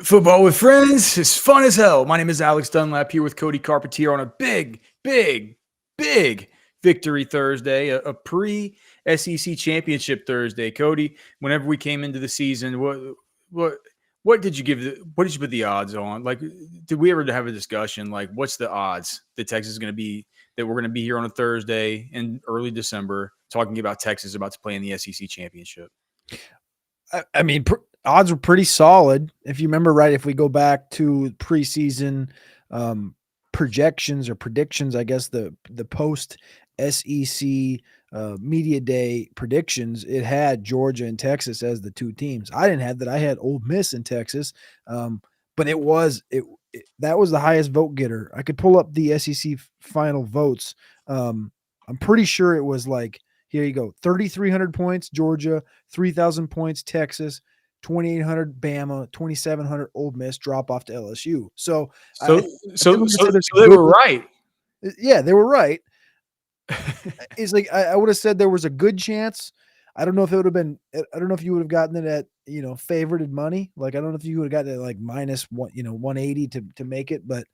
Football with friends is fun as hell. My name is Alex Dunlap here with Cody Carpentier on a big victory Thursday, a pre SEC championship Thursday. Cody, whenever we came into the season, what what did you what did you put the odds on? Like, did we ever have a discussion? Like, what's the odds that Texas is going to be that we're going to be here on a Thursday in early December talking about Texas about to play in the SEC championship? I mean, odds were pretty solid. If you remember right, if we go back to preseason projections or predictions, I guess the post SEC media day predictions, it had Georgia and Texas as the two teams. I didn't have that. I had Ole Miss in Texas, but that was the highest vote getter. I could pull up the SEC final votes. I'm pretty sure it was like, here you go, 3,300 points Georgia, 3,000 points Texas, 2,800 Bama, 2,700 Ole Miss, drop off to LSU. So They were right. Yeah, they were right. It's like I would have said there was a good chance. I don't know if it would have been. I don't know if you would have gotten it at favorited money. Like I don't know if you would have gotten it like minus 180 to make it, but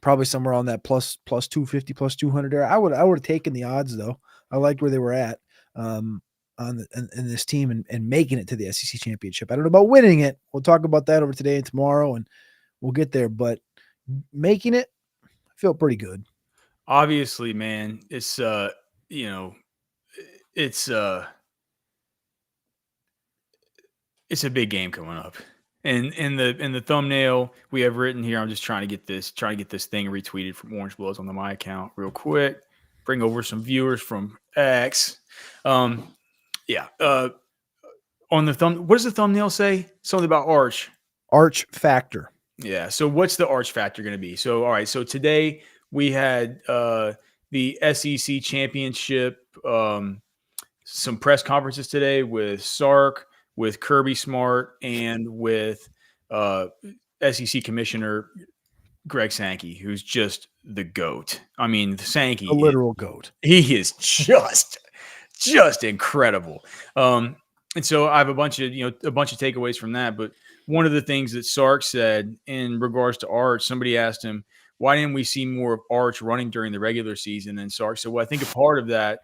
probably somewhere on that plus 250, plus 200 there. I would have taken the odds though. I liked where they were at on in this team and making it to the SEC championship. I don't know about winning it. We'll talk about that over today and tomorrow, and we'll get there. But making it, I feel pretty good. Obviously, man, it's it's a big game coming up. And in the thumbnail we have written here, I'm just trying to get this thing retweeted from Orange Blows on my account real quick. Bring over some viewers from X. Yeah. On the what does the thumbnail say? Something about Arch. Arch factor. Yeah. So what's the Arch factor going to be? So all right. So today we had the SEC championship. Some press conferences today with Sark, with Kirby Smart, and with SEC Commissioner Greg Sankey, who's just the GOAT. I mean, Sankey, a literal GOAT. He is just incredible. And so I have a bunch of takeaways from that. But one of the things that Sark said in regards to Arch, somebody asked him, why didn't we see more of Arch running during the regular season? And Sark said, well, I think a part of that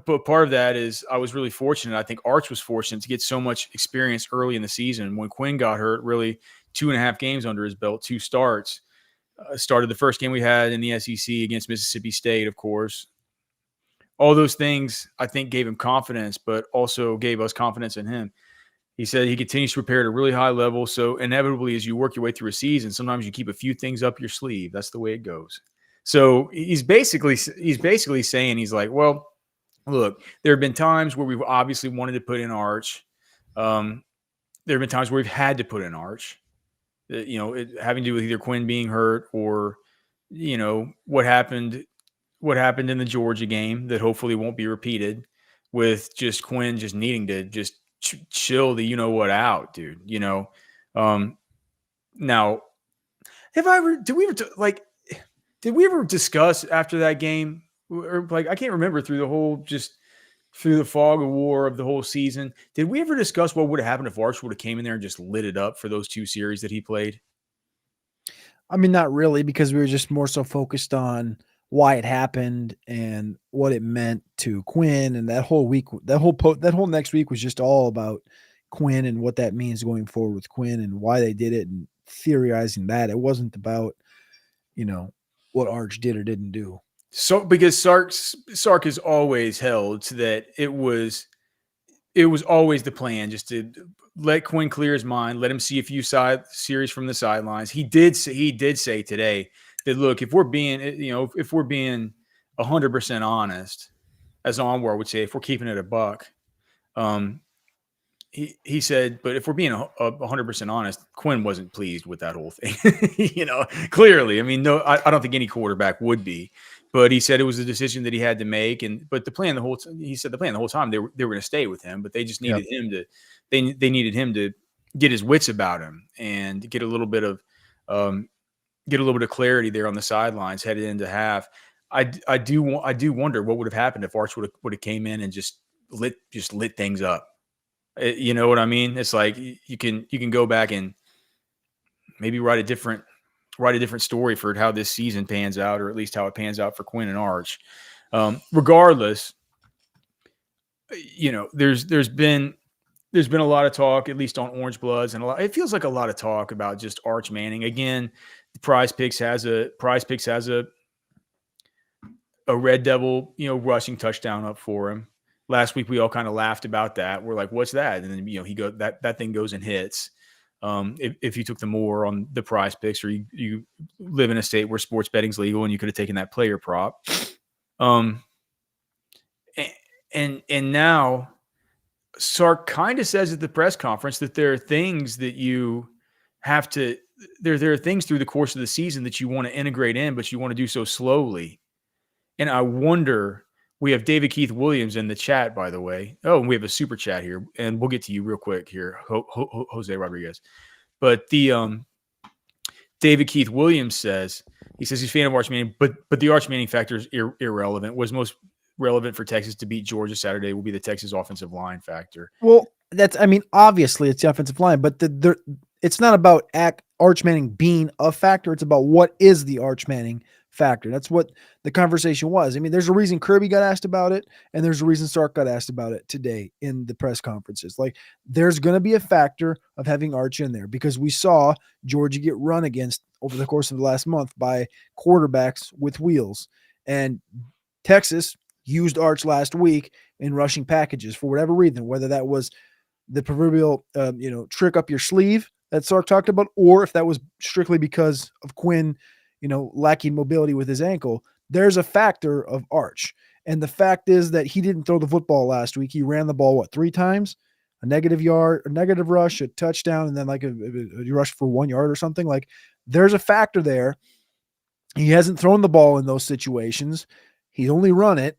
but part of that is I was really fortunate. I think Arch was fortunate to get so much experience early in the season. When Quinn got hurt, really 2.5 games under his belt, 2 starts. Started the first game we had in the SEC against Mississippi State, of course. All those things, I think, gave him confidence, but also gave us confidence in him. He said he continues to prepare at a really high level. So inevitably, as you work your way through a season, sometimes you keep a few things up your sleeve. That's the way it goes. So he's basically saying, he's like, well, look, there have been times where we've obviously wanted to put in Arch. There have been times where we've had to put in Arch. Having to do with either Quinn being hurt or, what happened in the Georgia game that hopefully won't be repeated, with just Quinn just needing to just chill the out, dude. Now, did we ever discuss after that game? Or like, I can't remember through the fog of war of the whole season. Did we ever discuss what would have happened if Arch would have came in there and just lit it up for those 2 series that he played? I mean, not really, because we were just more so focused on why it happened and what it meant to Quinn. And that whole week, that whole next week was just all about Quinn and what that means going forward with Quinn and why they did it and theorizing that. It wasn't about, what Arch did or didn't do. So because Sark has always held to that it was always the plan just to let Quinn clear his mind, let him see a few series from the sidelines. He did say today that, look, if we're being 100% honest, as Onwar would say, if we're keeping it a buck, he said, but if we're being 100% honest, Quinn wasn't pleased with that whole thing. Clearly. I mean, no, I don't think any quarterback would be. But he said it was a decision that he had to make, but the plan the whole time they were going to stay with him, but they just needed him to they needed him to get his wits about him and get a little bit of clarity there on the sidelines headed into half. I do wonder what would have happened if Arch would have came in and just lit things up. You know what I mean? It's like you can go back and maybe write a different story for how this season pans out, or at least how it pans out for Quinn and Arch. Regardless, there's been a lot of talk, at least on Orange Bloods, and it feels like a lot of talk about just Arch Manning. Again, Prize Picks has a Red Devil, rushing touchdown up for him. Last week we all kind of laughed about that. We're like, "What's that?" And then that thing goes and hits. If you took the more on the Prize Picks, or you live in a state where sports betting's legal, and you could have taken that player prop. Um, and now Sark kind of says at the press conference that there are things that you have to there are things through the course of the season that you want to integrate in, but you want to do so slowly. And I wonder, we have David Keith Williams in the chat, by the way. Oh, and we have a super chat here, and we'll get to you real quick here, Jose Rodriguez. But the David Keith Williams says he's a fan of Arch Manning, but the Arch Manning factor is irrelevant. Was most relevant for Texas to beat Georgia Saturday will be the Texas offensive line factor. Well, obviously it's the offensive line, but it's not about Arch Manning being a factor. It's about what is the Arch Manning factor. That's what the conversation was. I mean, there's a reason Kirby got asked about it, and there's a reason Sark got asked about it today in the press conferences. Like, there's going to be a factor of having Arch in there, because we saw Georgia get run against over the course of the last month by quarterbacks with wheels, and Texas used Arch last week in rushing packages for whatever reason, whether that was the proverbial, trick up your sleeve that Sark talked about, or if that was strictly because of Quinn, lacking mobility with his ankle. There's a factor of Arch. And the fact is that he didn't throw the football last week. He ran the ball, 3 times? A negative yard, a negative rush, a touchdown, and then like a rush for 1 yard or something. Like, there's a factor there. He hasn't thrown the ball in those situations. He's only run it.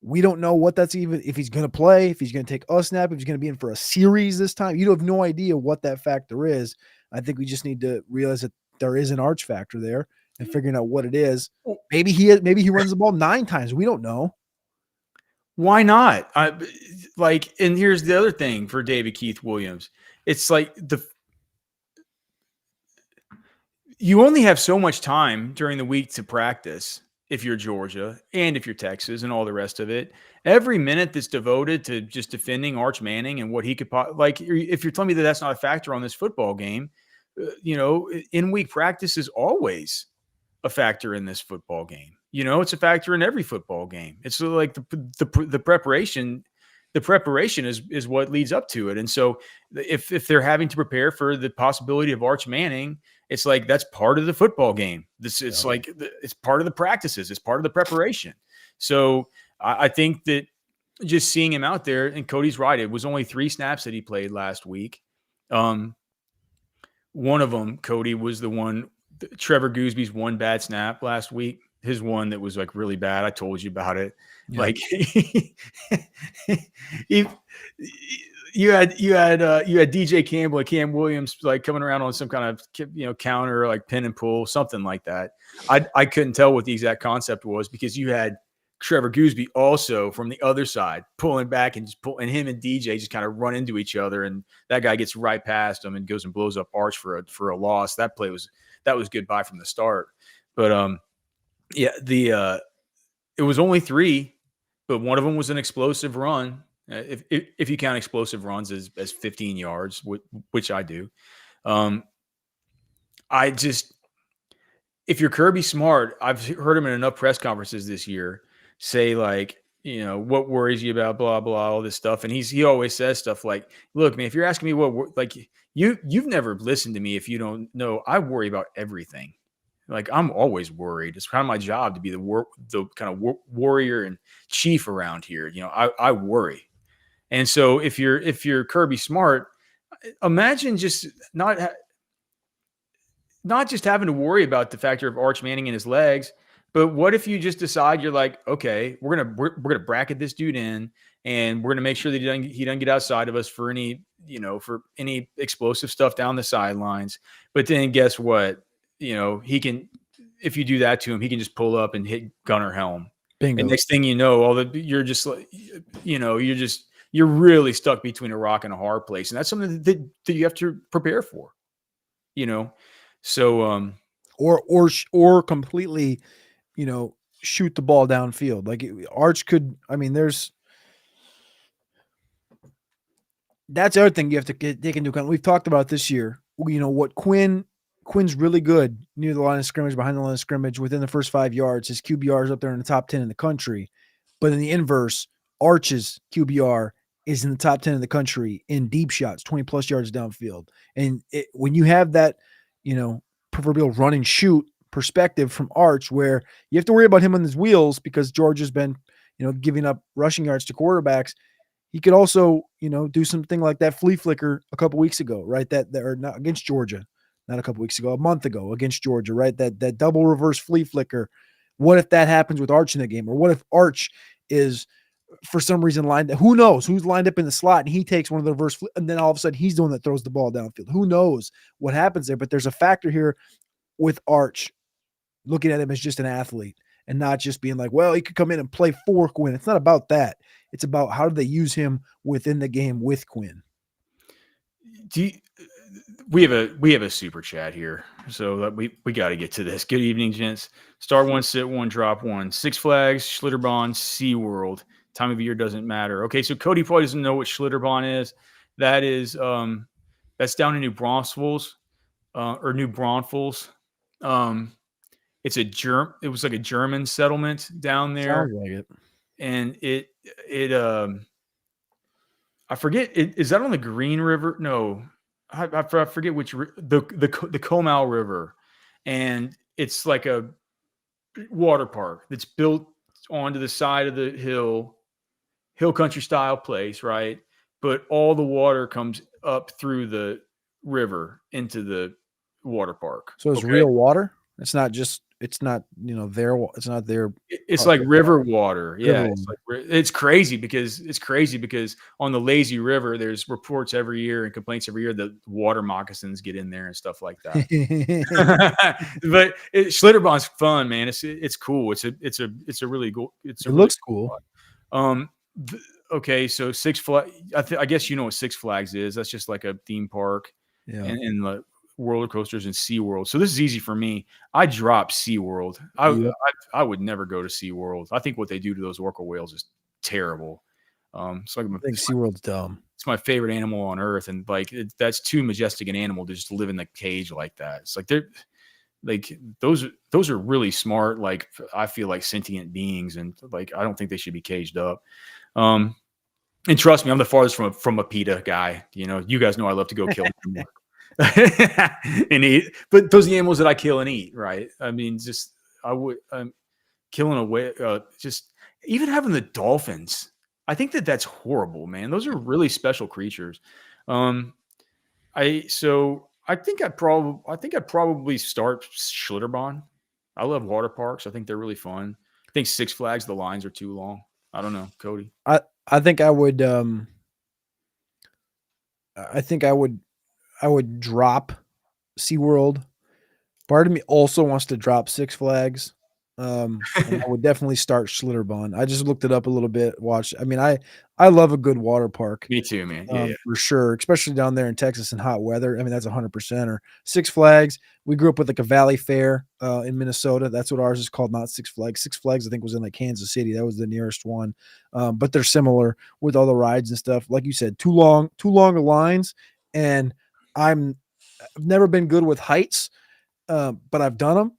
We don't know what that's even, if he's going to play, if he's going to take a snap, if he's going to be in for a series this time. You have no idea what that factor is. I think we just need to realize that there is an Arch factor there, and figuring out what it is. Maybe he runs the ball 9 times. We don't know. Why not? And here's the other thing for David Keith Williams. It's like you only have so much time during the week to practice if you're Georgia and if you're Texas and all the rest of it. Every minute that's devoted to just defending Arch Manning and what he could if you're telling me that that's not a factor on this football game, in-week practice is always a factor in this football game. It's a factor in every football game. It's like the preparation. The preparation is what leads up to it. And so if they're having to prepare for the possibility of Arch Manning, it's like that's part of the football game. It's part of the practices. It's part of the preparation. So I think that just seeing him out there, and Cody's right, it was only 3 snaps that he played last week. One of them, Cody, was the one, Trevor Goosby's one bad snap last week. His one that was like really bad. I told you about it. Yeah. Like you had DJ Campbell and Cam Williams like coming around on some kind of counter, like pin and pull, something like that. I couldn't tell what the exact concept was, because you had Trevor Goosby also from the other side pulling back and him and DJ just kind of run into each other, and that guy gets right past him and goes and blows up Arch for a loss. That play was goodbye from the start. But it was only 3, but one of them was an explosive run. If you count explosive runs as 15 yards, which I do. If you're Kirby Smart, I've heard him in enough press conferences this year say like, what worries you about blah, blah, all this stuff. And he always says stuff like, look, man, if you're asking me you've never listened to me if you don't know, I worry about everything. Like, I'm always worried. It's kind of my job to be the kind of warrior and chief around here. I worry. And so if you're Kirby Smart, imagine just not just having to worry about the factor of Arch Manning and his legs, but what if you just decide you're like, okay, we're gonna bracket this dude in, and we're gonna make sure that he doesn't get outside of us for any explosive stuff down the sidelines. But then guess what? He can, if you do that to him, he can just pull up and hit Gunnar Helm. Bingo. And next thing you know, you're just you're really stuck between a rock and a hard place, and that's something that you have to prepare for. You know, so or completely, shoot the ball downfield. Like Arch could. I mean, that's the other thing you have to take into account. We've talked about this year. What Quinn's really good near the line of scrimmage, behind the line of scrimmage, within the first 5 yards. His QBR is up there in the top 10 in the country. But in the inverse, Arch's QBR is in the top 10 in the country in deep shots, 20 plus yards downfield. And when you have that, proverbial run and shoot perspective from Arch, where you have to worry about him on his wheels because Georgia's been, giving up rushing yards to quarterbacks. He could also, do something like that flea flicker a couple weeks ago, right? That or not against Georgia, not a couple weeks ago, a month ago against Georgia, right? That double reverse flea flicker. What if that happens with Arch in the game? Or what if Arch is for some reason lined up? Who knows who's lined up in the slot and he takes one of the reverse and then all of a sudden he's the one that throws the ball downfield. Who knows what happens there? But there's a factor here with Arch, looking at him as just an athlete and not just being like, well, he could come in and play for Quinn. It's not about that. It's about how do they use him within the game with Quinn. We have a super chat here, so we got to get to this. Good evening, gents. Start one, sit one, drop one. Six Flags, Schlitterbahn, SeaWorld. Time of year doesn't matter. Okay, so Cody probably doesn't know what Schlitterbahn is. That is that's down in New Braunfels, or New Braunfels. It was like a German settlement down there. Sounds like it. And I forget, is that on the Green River? No, I forget which, the Comal River. And it's like a water park that's built onto the side of the hill country style place, right? But all the water comes up through the river into the water park. So it's real water. It's not their. It's like river water. Yeah. It's crazy because on the lazy river, there's reports every year and complaints every year that water moccasins get in there and stuff like that. But Schlitterbahn's fun, man. It's cool. It's a really cool. It looks cool. Okay. So Six Flags, I guess you know what Six Flags is. That's just like a theme park. Yeah. And the roller coasters and SeaWorld. So this is easy for me. I drop SeaWorld. I would never go to SeaWorld. I think what they do to those orca whales is terrible. So I think SeaWorld's dumb. It's my favorite animal on earth. And like, that's too majestic an animal to just live in the cage like that. It's like those are really smart. Like, I feel like sentient beings, and like, I don't think they should be caged up. And trust me, I'm the farthest from a PETA guy. You guys know I love to go kill them. And eat, but those are the animals that I kill and eat, right? I mean, killing a whale, just even having the dolphins. I think that's horrible, man. Those are really special creatures. I think I'd probably start Schlitterbahn. I love water parks. I think they're really fun. I think Six Flags, the lines are too long. I don't know, Cody. I think I would. I would drop SeaWorld. Part of me also wants to drop Six Flags. And I would definitely start Schlitterbahn. I just looked it up a little bit. I love a good water park. Me too, man. Yeah. For sure, especially down there in Texas in hot weather. I mean, that's 100%. Or Six Flags. We grew up with like a Valley Fair in Minnesota. That's what ours is called, not Six Flags. Six Flags, I think, was in like Kansas City. That was the nearest one. But they're similar with all the rides and stuff. Like you said, too long lines. And I've never been good with heights, but I've done them.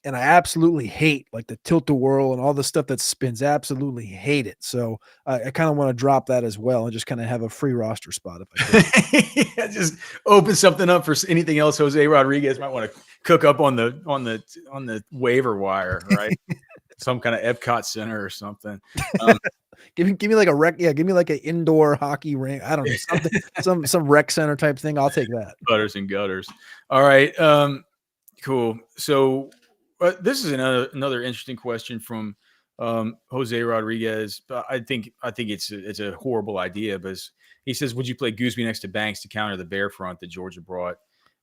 And I absolutely hate like the tilt-a-whirl and all the stuff that spins. Absolutely hate it. So I kind of want to drop that as well and just kind of have a free roster spot if I could. Yeah, just open something up for anything else. Jose Rodriguez might want to cook up on the waiver wire, right? Some kind of Epcot Center or something. Give me like a rec. Yeah, give me like an indoor hockey rink. I don't know, something, some rec center type thing. I'll take that. Butters and gutters. All right. Cool. So this is another interesting question from Jose Rodriguez. I think it's a horrible idea, but he says, would you play Gooseby next to Banks to counter the bear front that Georgia brought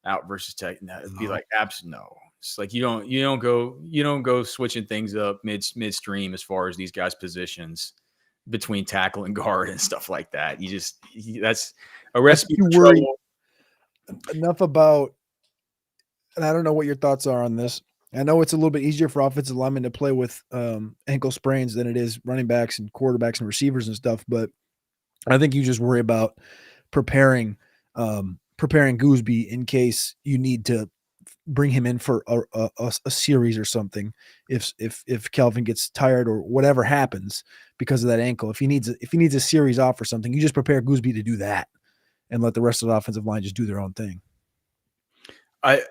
out versus Tech? It'd be like, absolutely no. It's like you don't go switching things up midstream as far as these guys' positions. between tackle and guard and stuff like that. That's a I think recipe you for worry trouble. enough about, and I don't know what your thoughts are on this. I know it's a little bit easier for offensive linemen to play with ankle sprains than it is running backs and quarterbacks and receivers and stuff, but I think you just worry about preparing Gooseby in case you need to bring him in for a series or something. If Kelvin gets tired or whatever happens because of that ankle, if he needs a series off or something, you just prepare Gooseby to do that and let the rest of the offensive line just do their own thing. I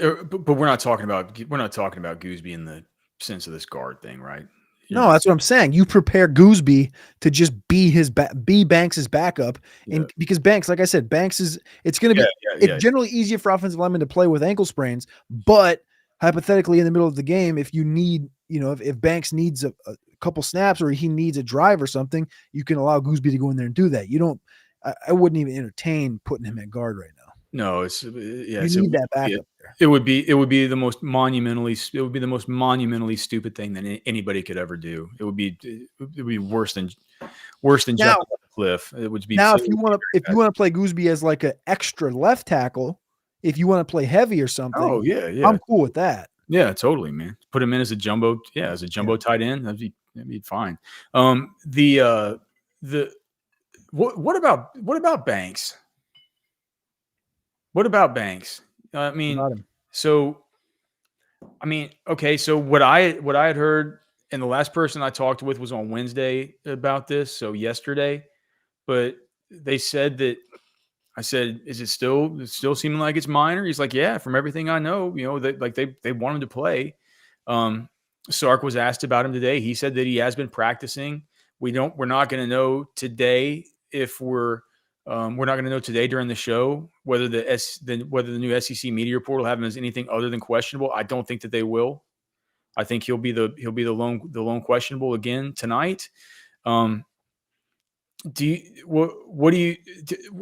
but we're not talking about Gooseby in the sense of this guard thing, right? No, that's what I'm saying. You prepare Gooseby to just be Banks's backup, Yeah. and because Banks, like I said, it's going to Yeah, be yeah. it's generally easier for offensive linemen to play with ankle sprains, but hypothetically in the middle of the game, if you need, if Banks needs a couple snaps or he needs a drive or something, you can allow Gooseby to go in there and do that. You don't. I wouldn't even entertain putting him at guard right now. No, You need that backup there. it would be the most monumentally stupid thing that anybody could ever do. It would be worse than Now, jumping off a cliff. It would be Now, it if would be you very want to play Gooseby as like an extra left tackle, if you want to play heavy or bad. Oh something, yeah, yeah. I'm cool with that. Yeah, totally, man. Put him in as a jumbo, Yeah. tight end. That'd be fine. The what about Banks? What about Banks? I mean, About him. so okay. So what I had heard, and the last person I talked with was on Wednesday about this. So yesterday, but they said that I said, "Is it still seeming like it's minor?" He's like, "Yeah, from everything I know, they want him to play." Um, Sark was asked about him today. He said that he has been practicing. We're not going to know today if we're not going to know today during the show whether whether the new SEC media report will have him as anything other than questionable. I don't think that they will. I think he'll be the lone questionable again tonight. Um, what do you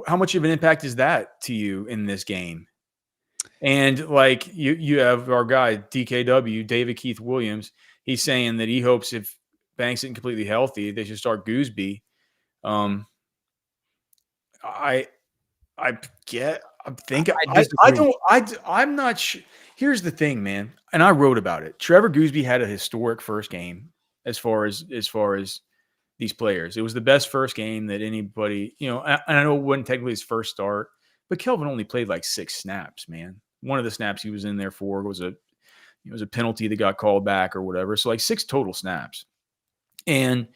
how much of an impact is that to you in this game? And like you have our guy DKW David Keith Williams. He's saying that he hopes if Banks isn't completely healthy, they should start Gooseby. Um, I I'm thinking I disagree. I'm not sure. Here's the thing, man, and I wrote about it. Trevor Gooseby had a historic first game as far as these players. It was the best first game that anybody, and I know it wasn't technically his first start, but Kelvin only played like 6 snaps, man. One of the snaps he was in there for was a penalty that got called back or whatever. So like 6 total snaps. And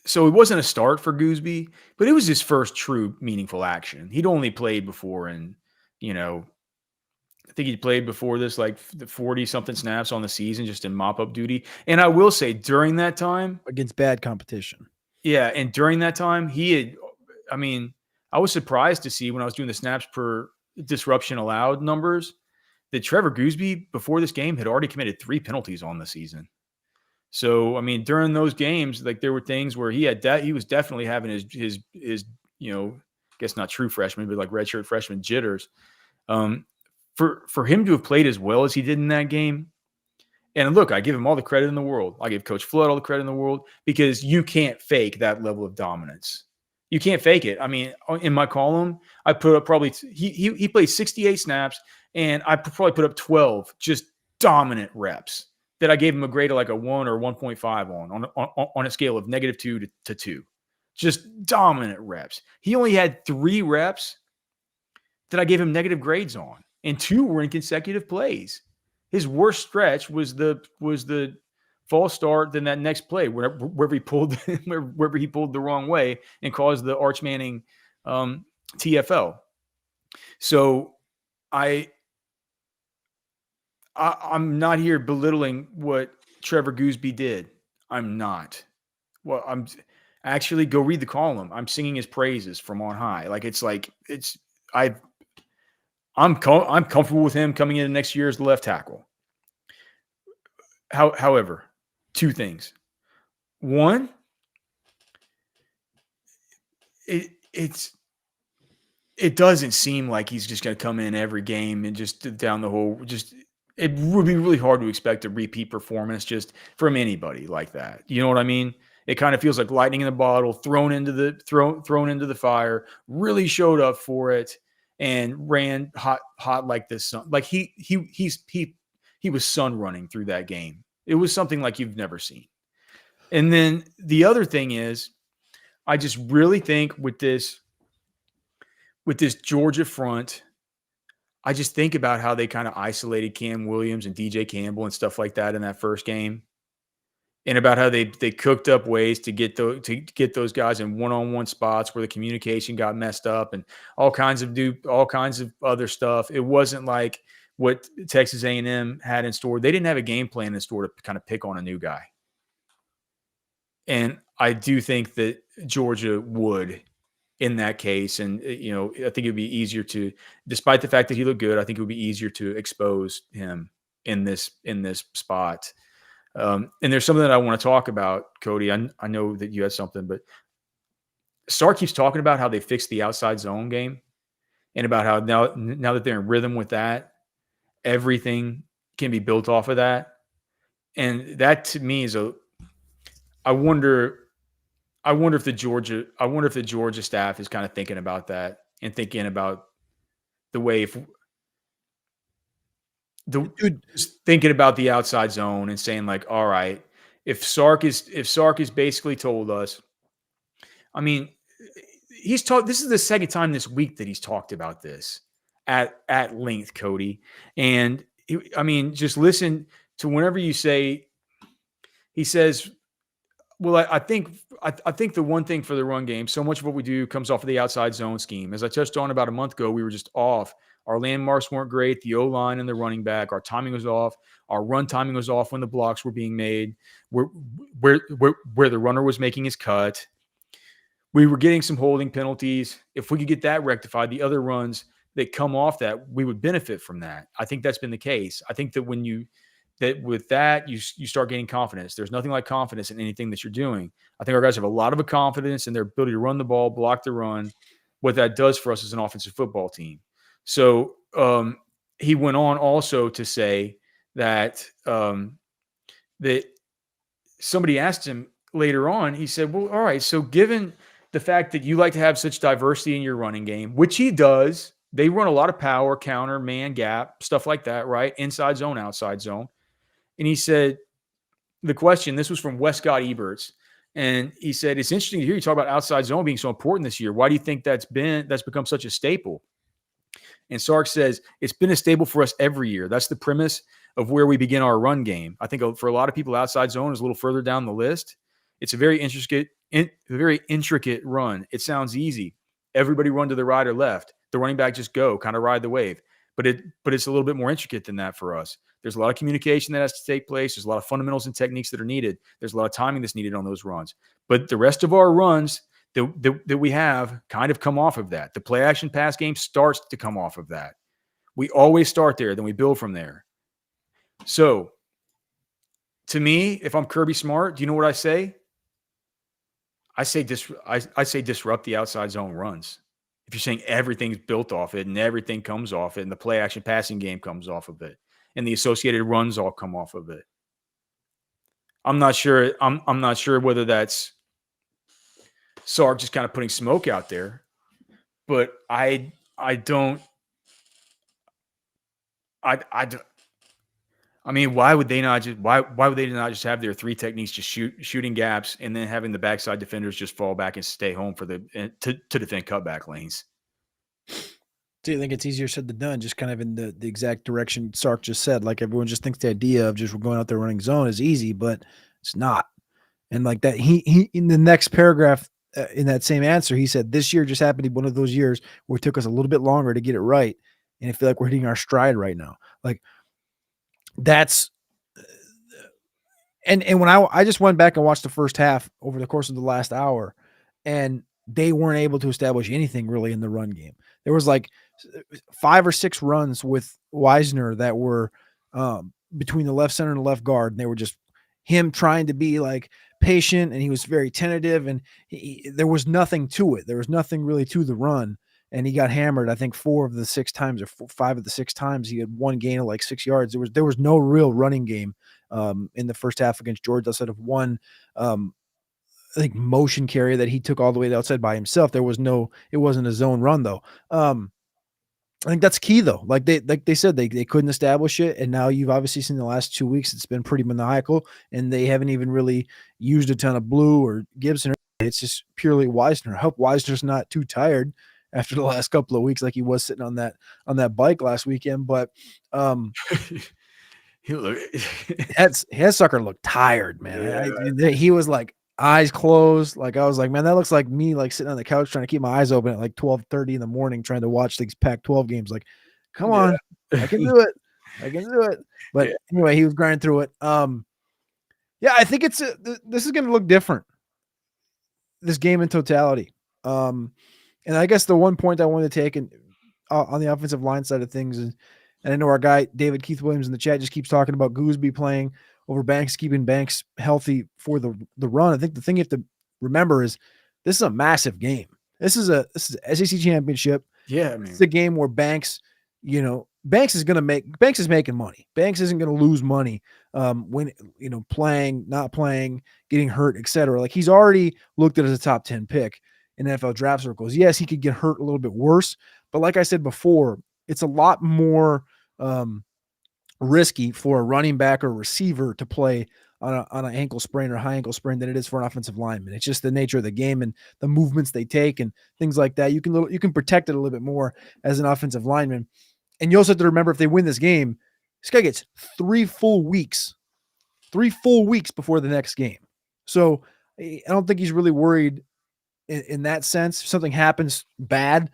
so it wasn't a start for Gooseby, but it was his first true meaningful action. He'd only played before and, I think he played before this like the 40 something snaps on the season just in mop up duty. And I will say during that time, Against bad competition. yeah, and during that time, I mean, I was surprised to see when I was doing the snaps per disruption allowed numbers that Trevor Gooseby before this game had already committed 3 penalties on the season. So, I mean, during those games, like there were things where he was definitely having his I guess not true freshman, but like redshirt freshman jitters. For him to have played as well as he did in that game, and look, I give him all the credit in the world. I give Coach Flood all the credit in the world because you can't fake that level of dominance. You can't fake it. I mean, in my column, I put up probably he played 68 snaps, and I probably put up 12 just dominant reps that I gave him a grade of like a 1 or 1.5 on a scale of -2 to 2. Just dominant reps. He only had 3 reps that I gave him negative grades on, and 2 were in consecutive plays. His worst stretch was the false start, then that next play wherever he pulled wherever he pulled the wrong way and caused the Arch Manning TFL. So I'm not here belittling what Trevor Gooseby did. I'm not. Well, I'm actually go read the column. I'm singing his praises from on high. I I'm comfortable with him coming in next year as the left tackle. However, 2 things. One, it's it doesn't seem like he's just going to come in every game and just down the whole. Just it would be really hard to expect a repeat performance just from anybody like that. You know what I mean? It kind of feels like lightning in a bottle, thrown into the fire. Really showed up for it and ran hot like this sun. Like he was sun running through that game. It was something like you've never seen. And then the other thing is, I just really think with this Georgia front, I just think about how they kind of isolated Cam Williams and DJ Campbell and stuff like that in that first game, and about how they cooked up ways to get those guys in one-on-one spots where the communication got messed up and all kinds of other stuff. It wasn't like what Texas A&M had in store. They didn't have a game plan in store to kind of pick on a new guy. And I do think that Georgia would in that case. And, I think it'd be easier to, despite the fact that he looked good, I think it would be easier to expose him in this spot. And there's something that I want to talk about, Cody. I know that you had something, but Sark keeps talking about how they fixed the outside zone game and about how now that they're in rhythm with that, everything can be built off of that. And that to me is I wonder if the Georgia staff is kind of thinking about that and thinking about the way just thinking about the outside zone and saying like, all right, if Sark is basically told us, I mean, he's talked. This is the second time this week that he's talked about this at length, Cody. And just listen to whenever you say, he says, well, I think the one thing for the run game, so much of what we do comes off of the outside zone scheme. As I touched on about a month ago, we were just off. Our landmarks weren't great. The O-line and the running back, our timing was off. Our run timing was off when the blocks were being made. Where the runner was making his cut. We were getting some holding penalties. If we could get that rectified, the other runs that come off that, we would benefit from that. I think that's been the case. I think that with that, you start gaining confidence. There's nothing like confidence in anything that you're doing. I think our guys have a lot of confidence in their ability to run the ball, block the run, what that does for us as an offensive football team. So he went on also to say that that somebody asked him later on, he said, well, all right, so given the fact that you like to have such diversity in your running game, which he does, they run a lot of power, counter, man, gap, stuff like that, right? Inside zone, outside zone. And he said, this was from Westcott Eberts. And he said, it's interesting to hear you talk about outside zone being so important this year. Why do you think that's become such a staple? And Sark says, it's been a staple for us every year. That's the premise of where we begin our run game. I think for a lot of people, outside zone is a little further down the list. It's a very intricate run. It sounds easy. Everybody run to the right or left. The running back just go, kind of ride the wave. But it's a little bit more intricate than that for us. There's a lot of communication that has to take place. There's a lot of fundamentals and techniques that are needed. There's a lot of timing that's needed on those runs. But the rest of our runs that we have kind of come off of that. The play action pass game starts to come off of that. We always start there, then we build from there. So to me, if I'm Kirby Smart, do you know what I say? I say disrupt the outside zone runs. If you're saying everything's built off it and everything comes off it and the play action passing game comes off of it and the associated runs all come off of it. I'm not sure. I'm not sure whether that's Sark just kind of putting smoke out there, but I mean, why would they not just have their three techniques, just shooting gaps and then having the backside defenders just fall back and stay home to defend cutback lanes? Do you think it's easier said than done? Just kind of in the exact direction Sark just said. Like everyone just thinks the idea of just going out there running zone is easy, but it's not. And like that, he in the next paragraph in that same answer, he said, "This year just happened to be one of those years where it took us a little bit longer to get it right, and I feel like we're hitting our stride right now." Like that's, and when I just went back and watched the first half over the course of the last hour, and they weren't able to establish anything really in the run game. There was like 5 or 6 runs with Wisner that were between the left center and the left guard, and they were just him trying to be like patient, and he was very tentative, and there was nothing to it. There was nothing really to the run, and he got hammered. I think 4 of the 6 times, or 5 of the 6 times, he had one gain of like 6 yards. There was no real running game in the first half against Georgia outside of one. I think motion carry that he took all the way to outside by himself. It wasn't a zone run though. I think that's key though. Like they said, they couldn't establish it, and now you've obviously seen the last 2 weeks it's been pretty maniacal, and they haven't even really used a ton of Blue or Gibson. It's just purely Wisner. I hope Wisner's not too tired after the last couple of weeks, like he was sitting on that bike last weekend. But He look, that sucker looked tired, man. yeah, He was like eyes closed. Like I was like, man, that looks like me, like sitting on the couch trying to keep my eyes open at like 12:30 in the morning, trying to watch these Pac-12 games. Like, come on, I can do it. I can do it. But yeah. anyway, he was grinding through it. Yeah, I think this is going to look different. This game in totality. And I guess the one point I wanted to take on the offensive line side of things is, and I know our guy David Keith Williams in the chat just keeps talking about Gooseby playing over Banks, keeping Banks healthy for the run. I think the thing you have to remember is this is a massive game. This is a SEC championship. Yeah, This is a game where Banks is making money. Banks isn't going to lose money when playing, not playing, getting hurt, etc. Like he's already looked at as a top 10 pick in NFL draft circles. Yes, he could get hurt a little bit worse, but like I said before, it's a lot more risky for a running back or receiver to play on an ankle sprain or high ankle sprain than it is for an offensive lineman. It's just the nature of the game and the movements they take and things like that. You can protect it a little bit more as an offensive lineman. And you also have to remember, if they win this game, this guy gets 3 full weeks before the next game. So I don't think he's really worried in that sense. If something happens bad,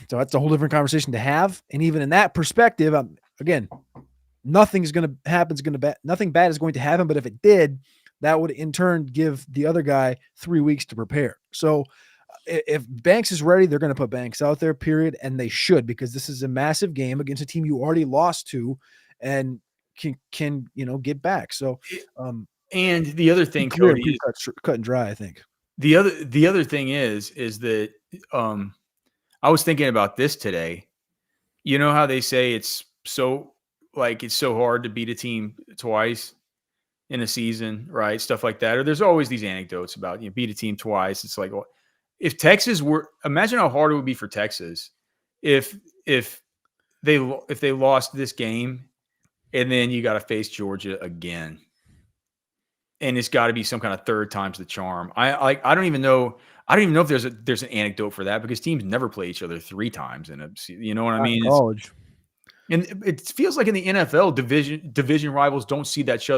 so that's a whole different conversation to have. And even in that perspective, again, nothing bad is going to happen. But if it did, that would in turn give the other guy 3 weeks to prepare. So if Banks is ready, they're going to put Banks out there, period. And they should, because this is a massive game against a team you already lost to and can get back. So, and the other thing, clear Cody, and cut and dry, I think. the other thing is that I was thinking about this today. You know how they say it's so hard to beat a team twice in a season, right? Stuff like that. Or there's always these anecdotes about beat a team twice. It's like, well, if Texas imagine how hard it would be for Texas if they lost this game and then you got to face Georgia again. And it's got to be some kind of third time's the charm. I don't even know if there's an anecdote for that, because teams never play each other 3 times in a, you know what I mean? College. And it feels like in the NFL, division rivals don't see each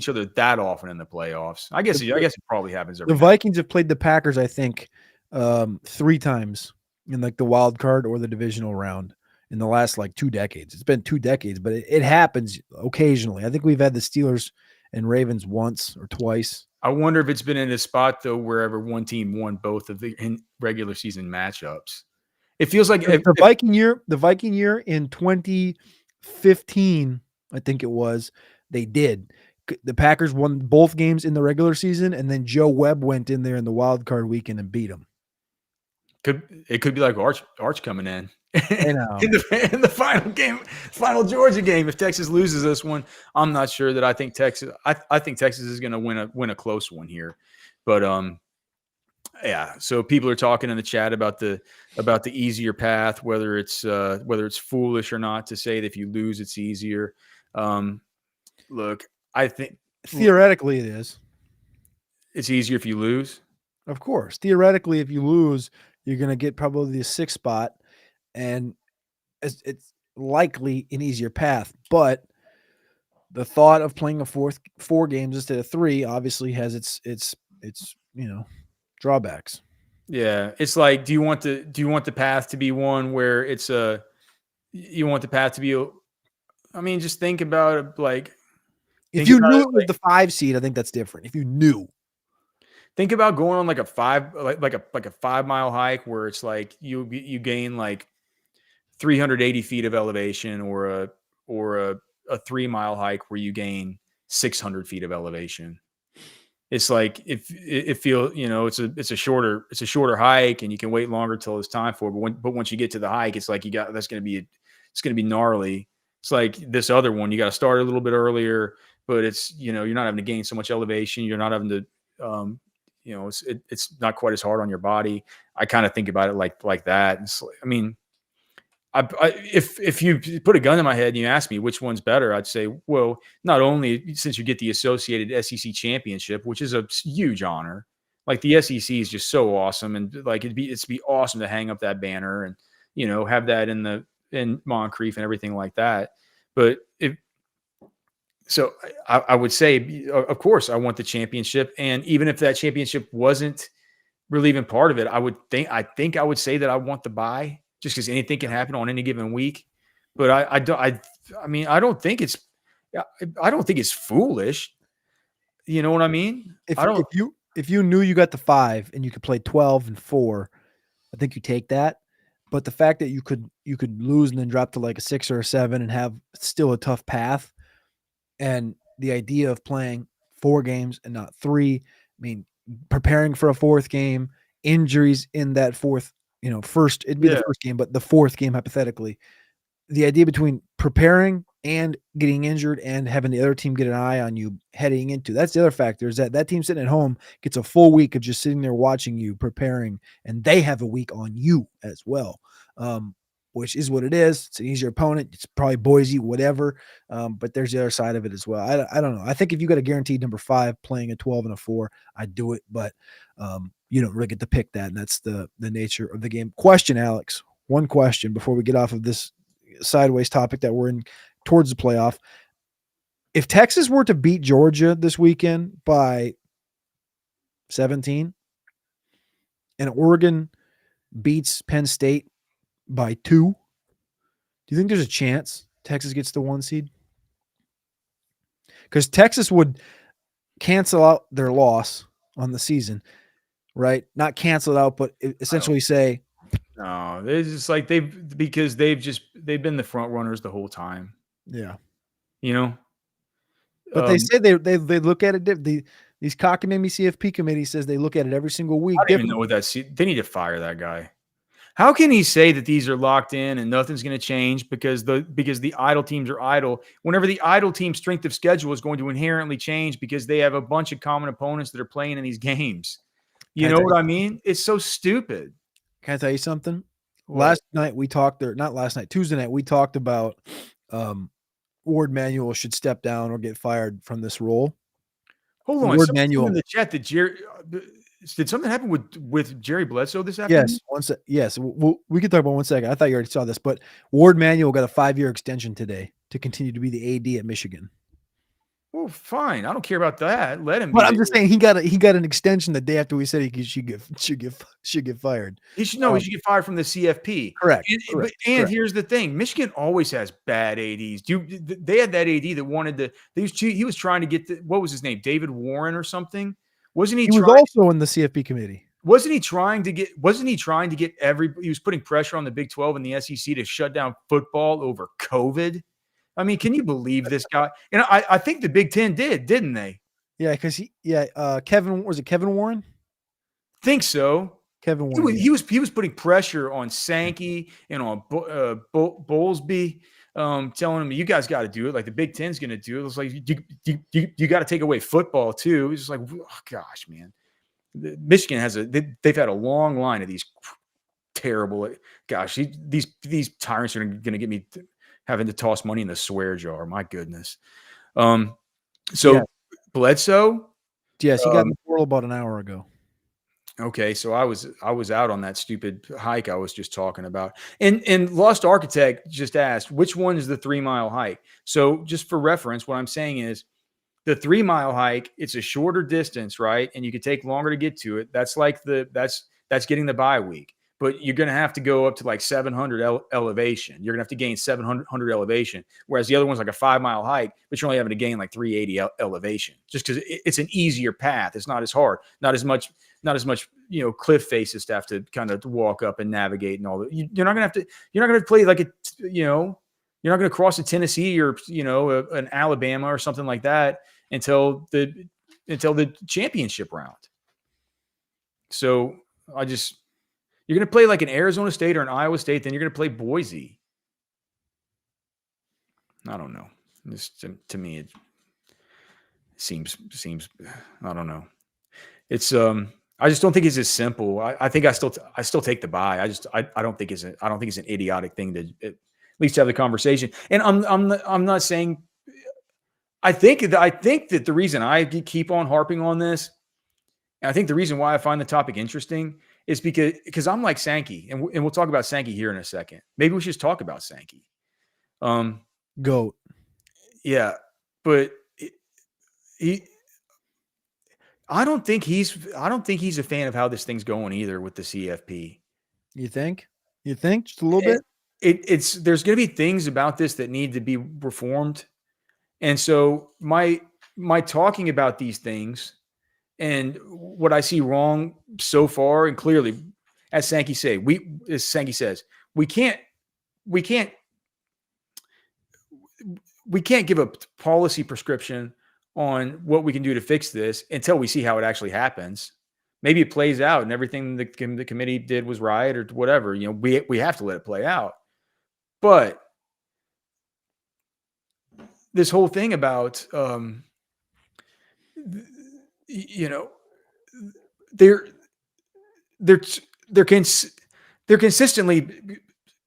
other that often in the playoffs. I guess it probably happens every The now. Vikings have played the Packers, I think, 3 times in like the wild card or the divisional round in the last like 2 decades. It's been 2 decades, but it happens occasionally. I think we've had the Steelers and Ravens once or twice. I wonder if it's been in a spot though wherever one team won both of the regular season matchups. It feels like the Viking year in 2015, I think it was, they did. The Packers won both games in the regular season, and then Joe Webb went in there in the wild card weekend and beat them. It could be like Arch coming in. I know. in the final Georgia game. If Texas loses this one, I'm not sure that I think Texas is going to win a close one here. But yeah. So people are talking in the chat about the easier path, whether it's foolish or not to say that if you lose, it's easier. Look, I think theoretically it is. It's easier if you lose. Of course, theoretically, if you lose, you're going to get probably the 6th spot, and it's likely an easier path. But the thought of playing 4 games instead of 3 obviously has its drawbacks. Yeah, it's like, do you want the path to be one where it's you want the path to be I mean, just think about it, like, if you knew it was the 5 seed, I think that's different. If you knew. Think about going on like a 5-mile hike where it's like you gain like 380 feet of elevation, or a 3-mile hike where you gain 600 feet of elevation. it's like if it feel, it's a shorter hike and you can wait longer till it's time for it. But once you get to the hike, it's like it's gonna be gnarly. It's like this other one, you got to start a little bit earlier, but it's, you're not having to gain so much elevation. You're not having to, it's not quite as hard on your body. I kind of think about it like that. I mean, if you put a gun in my head and you ask me which one's better, I'd say, well, not only since you get the associated SEC championship, which is a huge honor, like the SEC is just so awesome, and like it'd be awesome to hang up that banner and have that in Moncrief and everything like that. But I would say, of course, I want the championship, and even if that championship wasn't really even part of it, I think I would say that I want the bye, just because anything can happen on any given week. But I mean, I don't think it's foolish. You know what I mean? If you knew you got the 5 and you could play 12-4, I think you take that. But the fact that you could lose and then drop to like a 6 or a 7 and have still a tough path, and the idea of playing 4 games and not 3, I mean, preparing for a 4th game, injuries in that 4th, first, it'd be the first game, but the 4th game, hypothetically, the idea between preparing and getting injured and having the other team get an eye on you heading into, that's the other factor, is that team sitting at home gets a full week of just sitting there watching you preparing, and they have a week on you as well. Which is what it is. It's an easier opponent. It's probably Boise, whatever. But there's the other side of it as well. I don't know. I think if you got a guaranteed number 5 playing a 12 and a 4, I'd do it. But you don't really get to pick that, and that's the nature of the game. Question, Alex. One question before we get off of this sideways topic that we're in towards the playoff. If Texas were to beat Georgia this weekend by 17, and Oregon beats Penn State by 2, do you think there's a chance Texas gets the 1 seed? Because Texas would cancel out their loss on the season, right? Not cancel it out, but essentially say, no, it's just like they've been the front runners the whole time. Yeah. But they say they look at it. These cockamamie CFP committee says they look at it every single week. I don't even know what they need to fire that guy. How can he say that these are locked in and nothing's going to change because the idle teams are idle, whenever the idle team's strength of schedule is going to inherently change because they have a bunch of common opponents that are playing in these games? You know what I mean? It's so stupid. Can I tell you something? What? Tuesday night, we talked about Ward Manuel should step down or get fired from this role. Hold on. Ward Manuel in the chat that did something happen with Jerry Bledsoe this afternoon? Yes. We can talk about 1 second. I thought you already saw this, but Ward Manuel got a 5-year extension today to continue to be the AD at Michigan. Well, fine. I don't care about that. Let him. But I'm just saying he got an extension the day after we said he should get fired. He should get fired from the CFP. Correct. And here's the thing: Michigan always has bad ADs. They had that AD that wanted to. He was trying to get what was his name? David Warren or something. Wasn't he? He was also in the CFP committee. Wasn't he trying to get he was putting pressure on the Big 12 and the SEC to shut down football over COVID? I mean, can you believe this guy? And I think the Big 10 didn't they? Yeah, because Kevin Warren? Think so. Kevin Warren. He was putting pressure on Sankey and on Bowlesby, telling him, you guys got to do it. Like the Big Ten's going to do it. It was like, you got to take away football too. It's just like, oh, gosh, man. Michigan they've had a long line of these terrible, gosh, these tyrants are going to get me having to toss money in the swear jar. My goodness. Bledsoe. Yes, he got in the portal about an hour ago. Okay, so I was out on that stupid hike I was just talking about. And Lost Architect just asked, which one is the 3-mile hike? So just for reference, what I'm saying is the 3-mile hike, it's a shorter distance, right? And you could take longer to get to it. That's like that's getting the bye week. But you're going to have to go up to like 700 elevation. You're going to have to gain 700 elevation, whereas the other one's like a 5-mile hike, but you're only having to gain like 380 elevation, just because it's an easier path. It's not as hard, not as much, cliff faces to have to kind of walk up and navigate and all that. You're not going to play like you're not going to cross a Tennessee or, an Alabama or something like that until the championship round. So you're going to play like an Arizona State or an Iowa State, then you're going to play Boise. I don't know. This to me it seems I don't know. It's I just don't think it's as simple. I think I still take the bye. I don't think it's an idiotic thing to at least have the conversation. And I'm not saying I think that the reason I keep on harping on this, and I think the reason why I find the topic interesting is because I'm like Sankey, and we'll talk about Sankey here in a second. Maybe we should just talk about Sankey. GOAT. Yeah, but he I don't think he's a fan of how this thing's going either with the CFP. You think? You think just a little bit? It's there's going to be things about this that need to be reformed, and so my talking about these things and what I see wrong so far, and clearly, as Sankey says, we can't give a policy prescription on what we can do to fix this until we see how it actually happens. Maybe it plays out and everything the committee did was right or whatever. You know, we have to let it play out. But this whole thing about, you know, they're consistently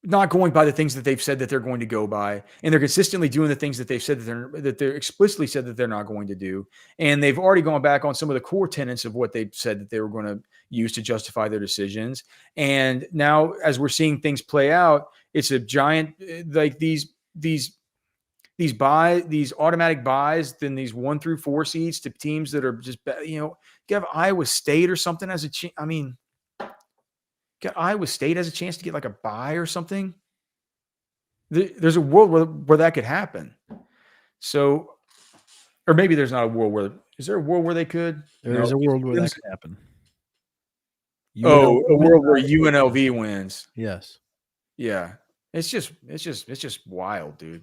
not going by the things that they've said that they're going to go by, and they're consistently doing the things that they've said that they're explicitly said that they're not going to do, and they've already gone back on some of the core tenets of what they've said that they were going to use to justify their decisions. And now, as we're seeing things play out, it's a giant like these automatic buys, then these 1 through 4 seeds to teams that are just you have Iowa State or something as got Iowa State has a chance to get like a bye or something. There's a world where that could happen. So, or maybe there's not a world where. Is there a world where they could? There's a world where that could happen. Oh, a world where UNLV wins. Yes. Yeah. It's just wild, dude.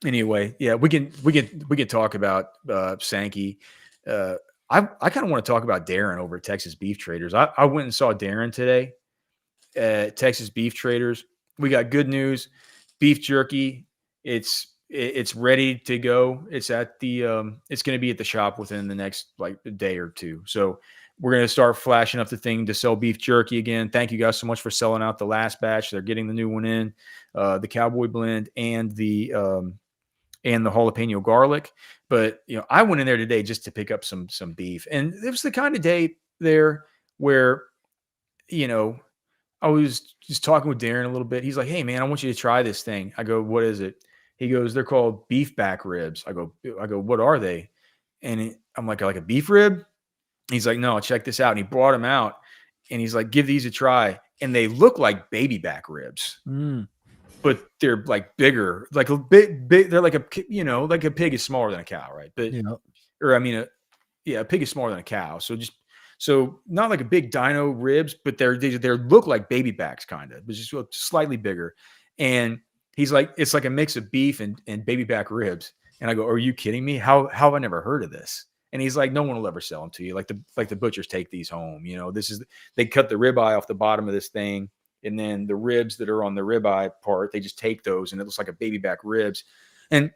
Anyway, yeah, we can talk about Sankey. I kind of want to talk about Darren over at Texas Beef Traders. I went and saw Darren today at Texas Beef Traders. We got good news. Beef jerky, it's ready to go. It's at the it's going to be at the shop within the next like a day or two. So we're going to start flashing up the thing to sell beef jerky again. Thank you guys so much for selling out the last batch. They're getting the new one in, the Cowboy blend and the jalapeno garlic. But I went in there today just to pick up some beef, and it was the kind of day there where I was just talking with Darren a little bit. He's like, "Hey man, I want you to try this thing." I go, "What is it?" He goes, "They're called beef back ribs." I go, "What are they?" And I'm like a beef rib? He's like, "No, check this out." And he brought them out, and he's like, "Give these a try." And they look like baby back ribs. But they're like bigger, like a big. They're like like a pig is smaller than a cow, right? But a pig is smaller than a cow. So not like a big dino ribs, but they look like baby backs, kind of, but just slightly bigger. And he's like, it's like a mix of beef and baby back ribs. And I go, "Are you kidding me? How have I never heard of this?" And he's like, "No one will ever sell them to you. Like the butchers take these home. They cut the ribeye off the bottom of this thing. And then the ribs that are on the ribeye part, they just take those and it looks like a baby back ribs." And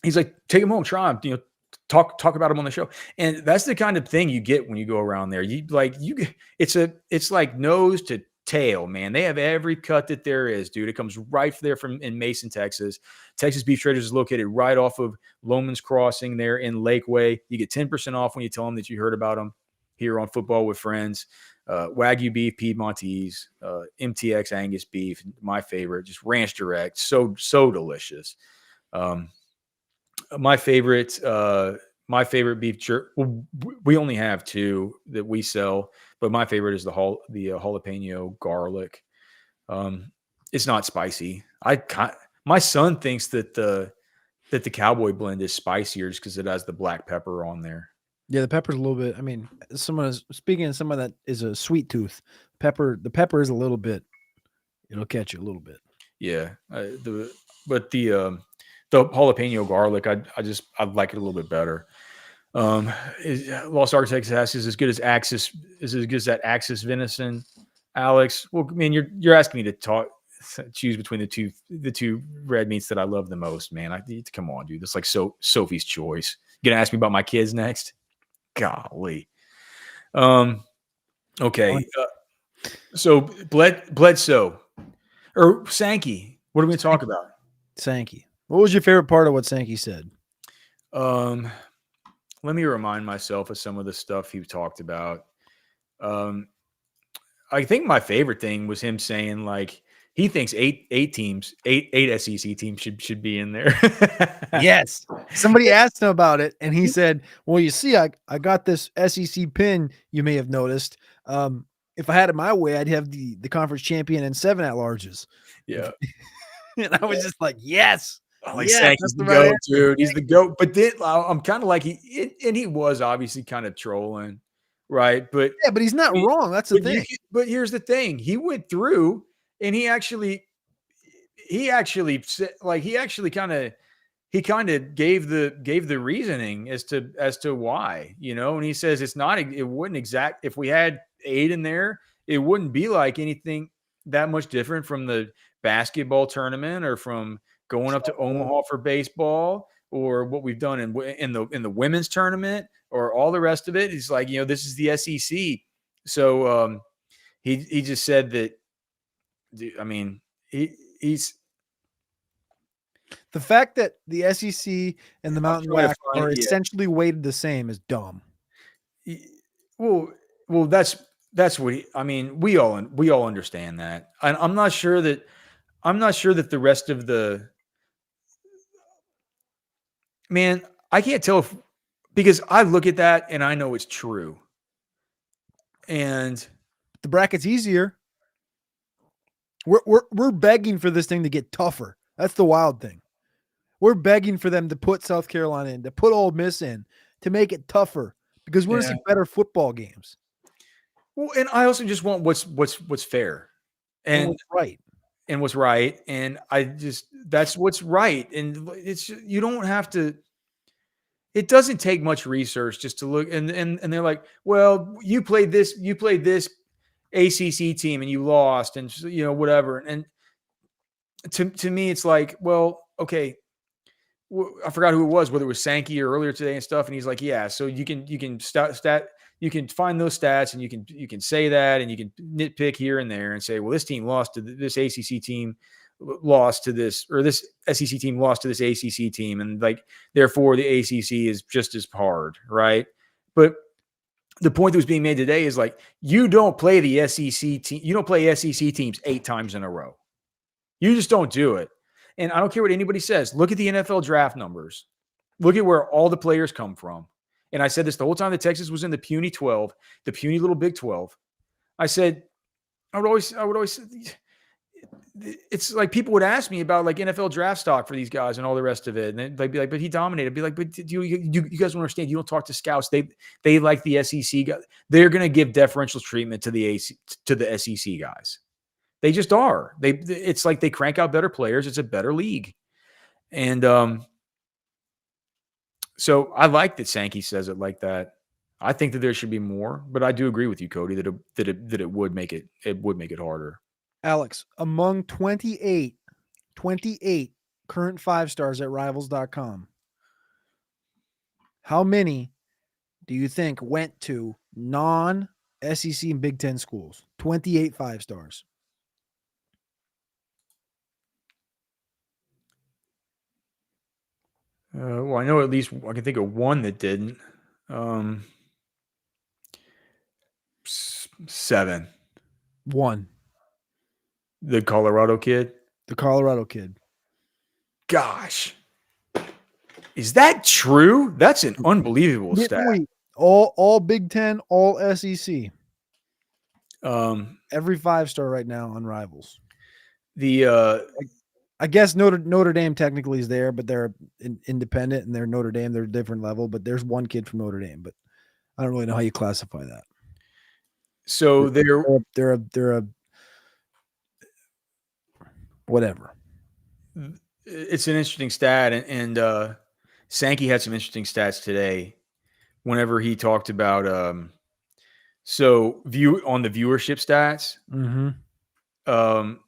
he's like, "Take them home, try them, talk about them on the show." And that's the kind of thing you get when you go around there. It's like nose to tail, man. They have every cut that there is, dude. It comes right there from in Mason, Texas. Texas Beef Traders is located right off of Loman's Crossing there in Lakeway. You get 10% off when you tell them that you heard about them here on Football with Friends. Wagyu beef, Piedmontese, MTX Angus beef, my favorite, just ranch direct, so delicious. My favorite beef jerky. Well, we only have 2 that we sell, but my favorite is the jalapeno garlic. It's not spicy. My son thinks that the Cowboy blend is spicier just because it has the black pepper on there. Yeah, the pepper's a little bit. I mean, speaking of someone that is a sweet tooth, the pepper is a little bit. It'll catch you a little bit. Yeah, the jalapeno garlic, I like it a little bit better. Um, Lost Ark Texas is as good as Axis is as good as that Axis venison. Alex, well, I mean, you're asking me to choose between the two red meats that I love the most, man. Come on, dude. That's like Sophie's choice. You gonna ask me about my kids next? Golly. Um. Okay. So Bledsoe or Sankey. What are we going to talk about? Sankey. What was your favorite part of what Sankey said? Um. Let me remind myself of some of the stuff he talked about. Um. I think my favorite thing was him saying like he thinks eight SEC teams should be in there. Yes. Somebody asked him about it, and he said, "Well, you see, I got this SEC pin. You may have noticed. If I had it my way, I'd have the conference champion and 7 at larges." Yeah. And I was just like, "Yes, Like yes, Sankey's that's the the right goat, answer." dude. He's the goat. But then I'm kind of like he was obviously kind of trolling, right? But Yeah, but he's not wrong. That's the thing. but here's the thing: he went through and he actually kind of gave the reasoning as to why, and he says it wouldn't exact if we had 8 in there, it wouldn't be like anything that much different from the basketball tournament or from going up to Omaha for baseball or what we've done in the women's tournament or all the rest of it. He's like, this is the SEC. So he just said that. I mean, he's The fact that the SEC and the I'm Mountain trying to WAC find are it. Yeah. essentially weighted the same is dumb. Well, that's what I mean. We all understand that. And I'm not sure that the rest of the man. I can't tell because I look at that and I know it's true. And The bracket's easier. We're begging for this thing to get tougher. That's the wild thing. We're begging for them to put South Carolina in, to put Ole Miss in, to make it tougher because we want to yeah, see better football games well, and I also just want what's fair and and what's right. what's right, and that's what's right, and you don't have to. It doesn't take much research just to look and they're like, well, you played this ACC team and you lost and whatever. And to me it's like, well, okay, I forgot who it was, whether it was Sankey or earlier today and stuff, and he's like, yeah, so you can find those stats and you can say that and you can nitpick here and there and say, well, this team lost to this ACC team, lost to this, or this SEC team lost to this ACC team, and like therefore the ACC is just as hard, right? But the point that was being made today is like you don't play the SEC team, you don't play SEC teams 8 times in a row. You just don't do it. And I don't care what anybody says. Look at the NFL draft numbers. Look at where all the players come from. And I said this the whole time that Texas was in the puny 12, the puny little Big 12. I said, I would always, it's like people would ask me about like NFL draft stock for these guys and all the rest of it. And they'd be like, but he dominated. I'd be like, but you guys don't understand. You don't talk to scouts. They like the SEC guys. They're going to give deferential treatment to the SEC guys. They just are. It's like they crank out better players. It's a better league. And so I like that Sankey says it like that. I think that there should be more, but I do agree with you, Cody, that it would make it harder. Alex, among 28 current 5-stars at rivals.com, how many do you think went to non-SEC and Big Ten schools? 28 5-stars. Well, I know at least I can think of one that didn't. 7. One. The Colorado kid. The Colorado kid. Gosh. Is that true? That's an unbelievable stat. All Big Ten, all SEC. Every 5-star right now on Rivals. I guess Notre Dame technically is there, but they're independent and they're Notre Dame. They're a different level, but there's one kid from Notre Dame, but I don't really know how you classify that. So they're a whatever. It's an interesting stat, and Sankey had some interesting stats today. whenever he talked about so view on the viewership stats. Mm-hmm. Um,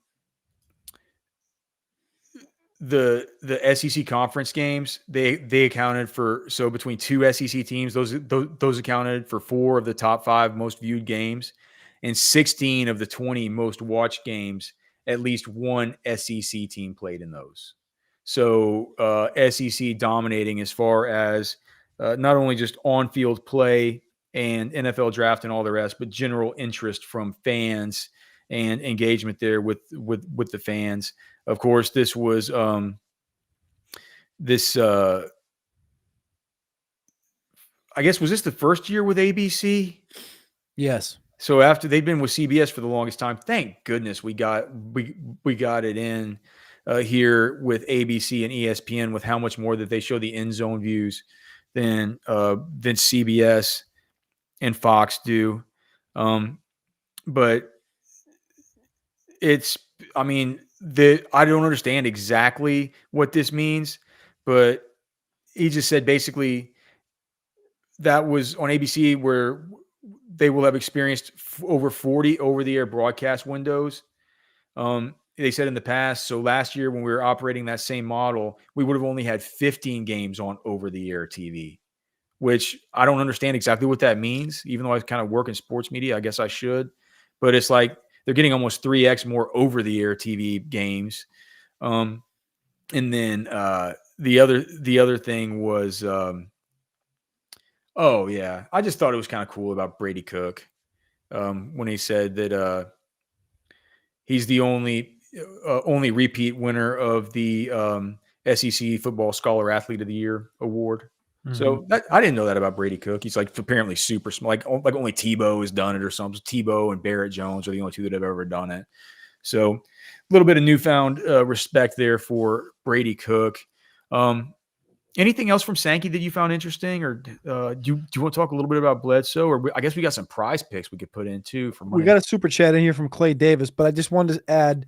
the SEC conference games, they accounted for, so between two SEC teams, those accounted for 4 of the top 5 most viewed games, and 16 of the 20 most watched games. At least one SEC team played in those. So SEC dominating as far as not only just on field play and NFL draft and all the rest, but general interest from fans and engagement there with the fans. Of course, this was this. I guess, was this the first year with ABC? Yes. So after they've been with CBS for the longest time, thank goodness we got it in here with ABC and ESPN, with how much more that they show the end zone views than CBS and Fox do. But it's, I mean, I don't understand exactly what this means, but he just said basically that was on ABC, where they will have experienced over 40 over-the-air broadcast windows. They said in the past, so last year when we were operating that same model, we would have only had 15 games on over-the-air TV, which I don't understand exactly what that means. Even though I kind of work in sports media, I guess I should. But it's like they're getting almost 3x more over-the-air TV games. And then the other thing was, oh yeah, I just thought it was kind of cool about Brady Cook when he said that he's the only repeat winner of the SEC Football Scholar Athlete of the Year award. Mm-hmm. So I didn't know that about Brady Cook. He's like apparently super small. Like only Tebow has done it or something. Tebow and Barrett Jones are the only 2 that have ever done it. So a little bit of newfound respect there for Brady Cook. Anything else from Sankey that you found interesting, or do you want to talk a little bit about Bledsoe? Or I guess we got some prize picks we could put in too. We got a super chat in here from Clay Davis, but I just wanted to add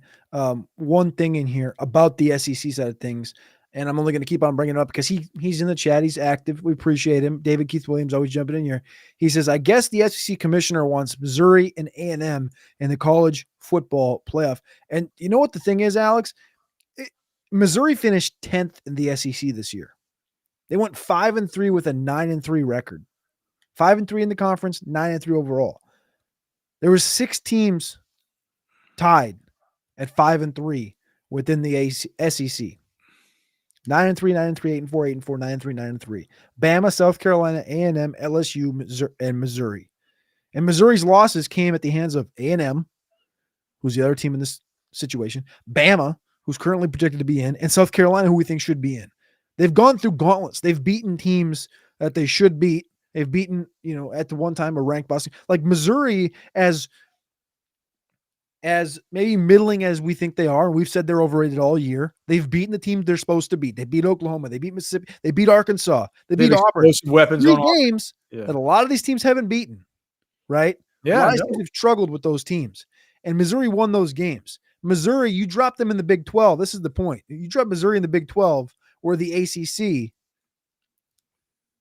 one thing in here about the SEC side of things, and I'm only going to keep on bringing it up because he's in the chat, he's active, we appreciate him. David Keith Williams always jumping in here. He says, I guess the SEC commissioner wants Missouri and A&M in the college football playoff. And you know what the thing is, Alex? Missouri finished 10th in the SEC this year. They went 5-3 with a 9-3 record. 5-3 in the conference, 9-3 overall. There were 6 teams tied at 5-3 within the SEC. 9-3, 9-3, 8-4, 8-4, 9-3, 9-3. Bama, South Carolina, A&M, LSU, and Missouri. And Missouri's losses came at the hands of A&M, who's the other team in this situation, Bama, who's currently projected to be in, and South Carolina, who we think should be in. They've gone through gauntlets. They've beaten teams that they should beat. They've beaten, at the one time a ranked busting. Like Missouri, as maybe middling as we think they are, we've said they're overrated all year. They've beaten the team they're supposed to beat. They beat Oklahoma. They beat Mississippi. They beat Arkansas. They beat Auburn. Weapons 3 games that a lot of these teams haven't beaten, right? Yeah, a lot of teams have struggled with those teams. And Missouri won those games. Missouri, you dropped them in the Big 12. This is the point. You drop Missouri in the Big 12 or the ACC.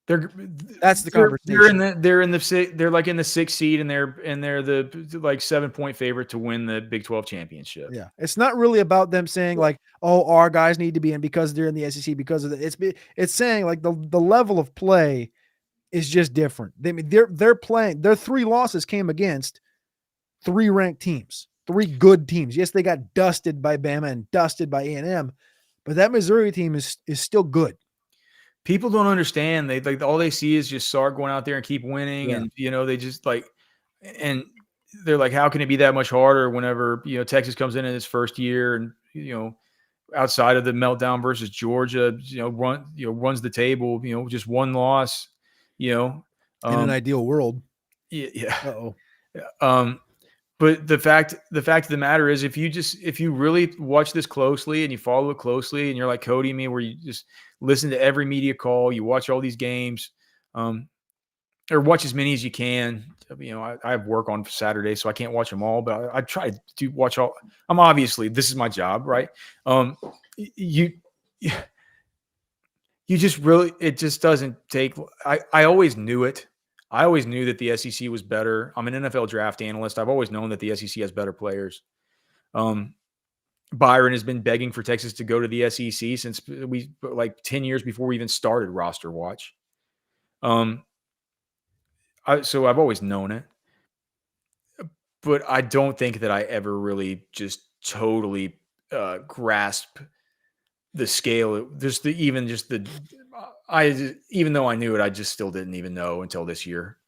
That's the conversation. They're like in the 6th seed, and they're the like 7-point favorite to win the Big 12 championship. Yeah, it's not really about them saying like, oh, our guys need to be in because they're in the SEC because of the. It's saying like the level of play is just different. They're playing. Their 3 losses came against 3 ranked teams, 3 good teams. Yes, they got dusted by Bama and dusted by A&M, but that Missouri team is still good. People don't understand. They like all they see is just Sark going out there and keep winning, and they just like, and they're like, how can it be that much harder whenever Texas comes in its first year, and outside of the meltdown versus Georgia, runs the table, just 1 loss, in an ideal world. Yeah. Uh-oh. But the fact of the matter is, if you really watch this closely and you follow it closely, and you're like Cody and me, where you just listen to every media call, you watch all these games, or watch as many as you can. I have work on Saturday, so I can't watch them all, but I try to watch all. Obviously, this is my job, right? You just really, it just doesn't take. I always knew it. I always knew that the SEC was better. I'm an NFL draft analyst. I've always known that the SEC has better players. Um, Byron has been begging for Texas to go to the SEC since we like 10 years before we even started roster watch. Um, so I've always known it, but I don't think that I ever really just totally grasp the scale. Just the even just the I even though I knew it, I just still didn't even know until this year.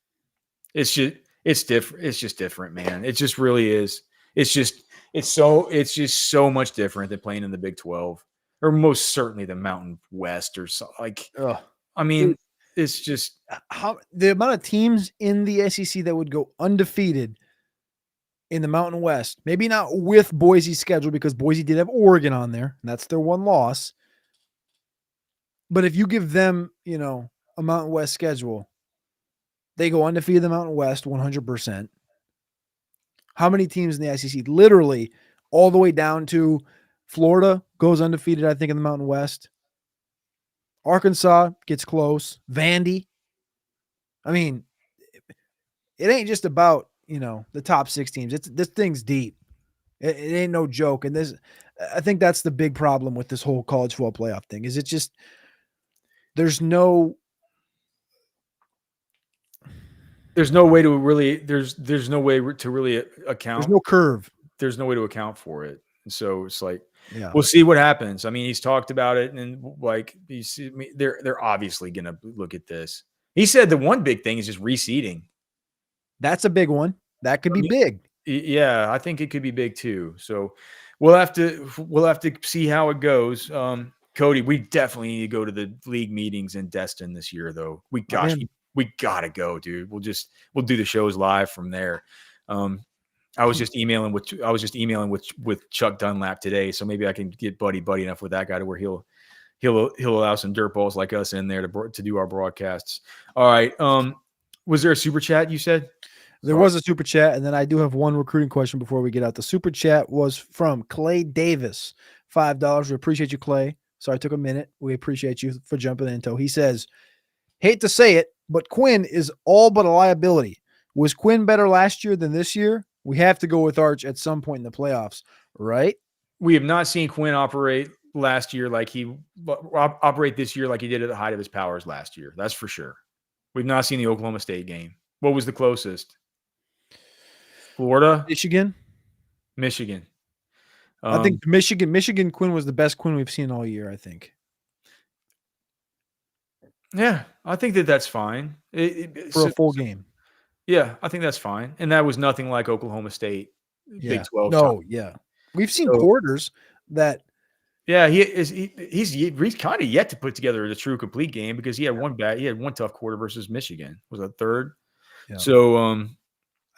It's just it's different. It's just different, man. It just really is. It's just so much different than playing in the Big 12 or most certainly the Mountain West or so. Like, Ugh. I mean, Dude, it's just how the amount of teams in the SEC that would go undefeated in the Mountain West, maybe not with Boise's schedule because Boise did have Oregon on there, and that's their one loss. But if you give them, a Mountain West schedule, they go undefeated in the Mountain West 100%. How many teams in the SEC? Literally all the way down to Florida goes undefeated, I think, in the Mountain West. Arkansas gets close. Vandy. I mean, it ain't just about, the top 6 teams. This thing's deep. It ain't no joke. And I think that's the big problem with this whole college football playoff thing is it just, there's no way to really there's no way to really account. there's no curve. There's no way to account for it. And so it's like, Yeah. we'll see what happens. I mean, he's talked about it, and like they're obviously going to look at this. He said the one big thing is just reseeding. That's a big one. That could be big. Yeah, I think it could be big too. So we'll have to see how it goes. Cody, we definitely need to go to the league meetings in Destin this year, though. We gotta go, dude. We'll do the shows live from there. I was just emailing with Chuck Dunlap today, so maybe I can get buddy enough with that guy to where he'll allow some dirtballs like us in there to do our broadcasts. All right. Was there a super chat you said? There was a super chat, and then I do have one recruiting question before we get out. The super chat was from Clay Davis, $5. We appreciate you, Clay. Sorry, I took a minute. We appreciate you for jumping in. He says, hate to say it, but Quinn is all but a liability. Was Quinn better last year than this year? We have to go with Arch at some point in the playoffs, right? We have not seen Quinn operate last year like he operate this year like he did at the height of his powers last year. That's for sure. We've not seen the Oklahoma State game. What was the closest? Florida? Michigan. I think Michigan Quinn was the best Quinn we've seen all year, I think. Yeah, I think that's fine. For a full game. Yeah, I think that's fine. And that was nothing like Oklahoma State, Big 12. No, yeah. We've seen quarters that. Yeah, he's kind of yet to put together the true complete game because he had one tough quarter versus Michigan. Was a third. Yeah. So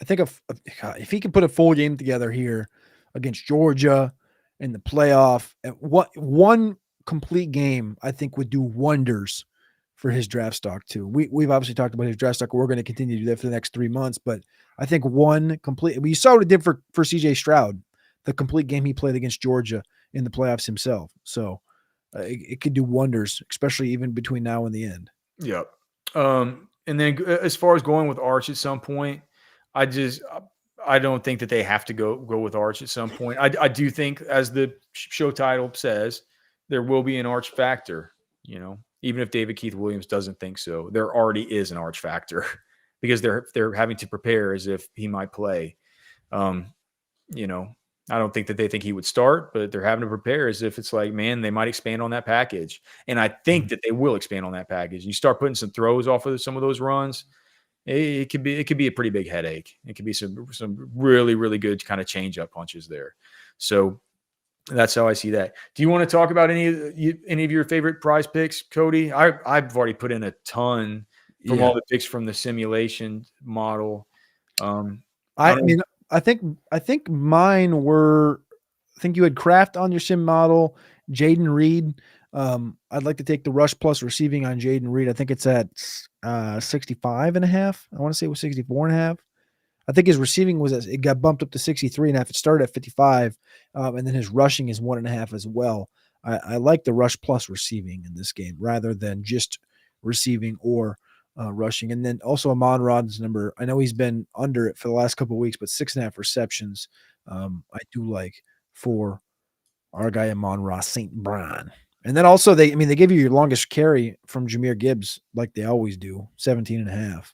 I think if he can put a full game together here against Georgia in the playoff, one complete game, I think would do wonders for his draft stock too. We've obviously talked about his draft stock. We're going to continue to do that for the next 3 months, but I think one complete. You saw what it did for CJ Stroud, the complete game he played against Georgia in the playoffs himself. So it could do wonders, especially even between now and the end. Yep. And then as far as going with Arch at some point, I don't think that they have to go with Arch at some point. I do think, as the show title says, there will be an Arch factor. Even if David Keith Williams doesn't think so, there already is an Arch factor because they're having to prepare as if he might play. I don't think that they think he would start, but they're having to prepare as if it's like, man, they might expand on that package. And I think that they will expand on that package. You start putting some throws off of some of those runs, it could be a pretty big headache. It could be some really, really good kind of change up punches there. So that's how I see that. Do you want to talk about any of your favorite prize picks, Cody? I've already put in a ton from all the picks from the simulation model. I think mine were. I think you had Kraft on your sim model, Jaden Reed. I'd like to take the rush plus receiving on Jaden Reed. I think it's at 65.5. I want to say it was 64.5. I think his receiving it got bumped up to 63.5. It started at 55, and then his rushing is 1.5 as well. I like the rush plus receiving in this game rather than just receiving or rushing. And then also Amon Rod's number. I know he's been under it for the last couple of weeks, but 6.5 receptions. I do like for our guy Amon-Ra St. Brown. And then also they give you your longest carry from Jahmyr Gibbs like they always do, 17.5.